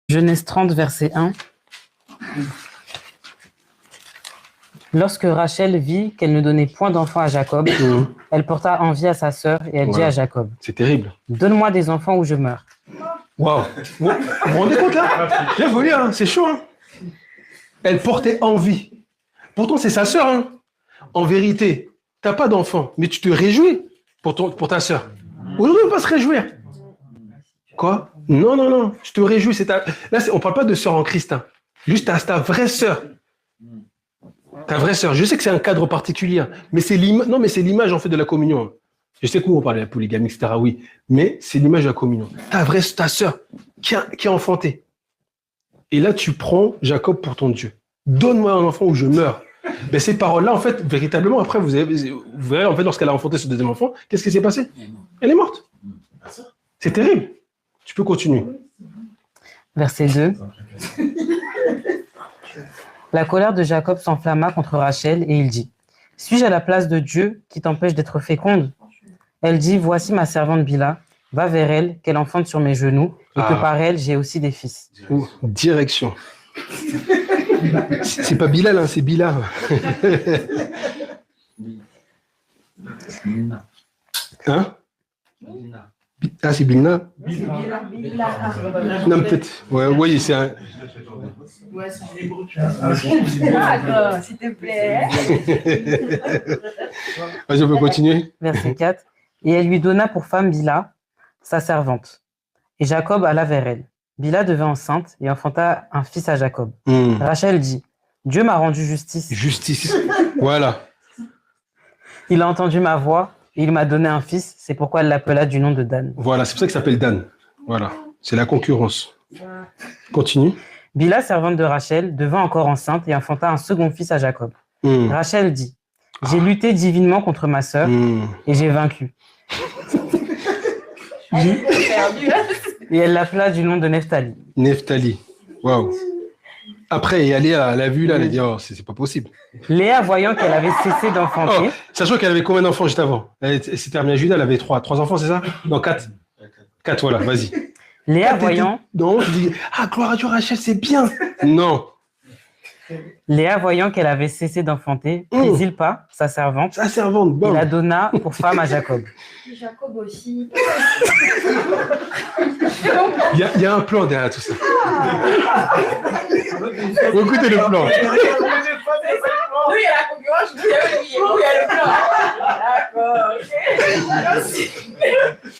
Genèse 30, verset 1. Lorsque Rachel vit qu'elle ne donnait point d'enfants à Jacob, elle porta envie à sa sœur et elle dit à Jacob, c'est terrible. Donne-moi des enfants ou je meurs. Waouh. Vous vous rendez compte là? Bien voulu, hein, c'est chaud. Hein. Elle portait envie. Pourtant, c'est sa sœur. Hein. En vérité, tu n'as pas d'enfant, mais tu te réjouis pour ta sœur. Aujourd'hui, on ne peut pas se réjouir. Quoi? Non, non, non. Je te réjouis. Là, on ne parle pas de sœur en Christ. Hein. Juste ta vraie sœur. Ta vraie sœur. Je sais que c'est un cadre particulier, mais c'est l'image en fait de la communion. Je sais que nous on parle de la polygamie, etc. Oui, mais c'est l'image de la communion. Ta sœur qui a enfanté. Et là, tu prends Jacob pour ton Dieu. Donne-moi un enfant ou je meurs. Ben, ces paroles-là, en fait, véritablement, après, vous verrez, en fait, lorsqu'elle a enfanté ce deuxième enfant, qu'est-ce qui s'est passé? Elle est morte. C'est terrible. Tu peux continuer. Verset 2. La colère de Jacob s'enflamma contre Rachel et il dit, Suis-je à la place de Dieu qui t'empêche d'être féconde? Elle dit, Voici ma servante Bila, va vers elle, qu'elle enfante sur mes genoux, et que par elle, j'ai aussi des fils. Direction. C'est pas Bilal, hein, c'est Bila. Hein? Ah, c'est Bilna? Non, peut-être. Ouais, oui, c'est un... D'accord, s'il te plaît. Vas-y, on peut continuer. Verset 4. Et elle lui donna pour femme Bila, sa servante. Et Jacob alla vers elle. Bila devint enceinte et enfanta un fils à Jacob. Rachel dit, Dieu m'a rendu justice. Justice. Voilà. Il a entendu ma voix et il m'a donné un fils. C'est pourquoi elle l'appela du nom de Dan. Voilà, c'est pour ça qu'il s'appelle Dan. Voilà. C'est la concurrence. Continue. Bila, servante de Rachel, devint encore enceinte et enfanta un second fils à Jacob. Rachel dit, J'ai lutté divinement contre ma sœur et j'ai vaincu. Et elle l'appela du nom de Nephtali. Nephtali. Waouh. Après, et Léa, elle a vu là, elle a dit, oh, c'est pas possible. Léa, voyant qu'elle avait cessé d'enfanter. Oh, sachant qu'elle avait combien d'enfants juste avant? Elle s'est terminée à Judas, elle avait trois enfants, c'est ça? Non, 4. 4, voilà, vas-y. Léa, voyant. Non, je dis, gloire à Dieu, Rachel, c'est bien. Non. Léa, voyant qu'elle avait cessé d'enfanter, prit Zilpa, sa servante, bon. et la donna pour femme à Jacob. Jacob aussi. Il y a un plan derrière tout ça. Écoutez le plan. Oui, il y a la concurrence, oui, il y a le plan. D'accord, ok.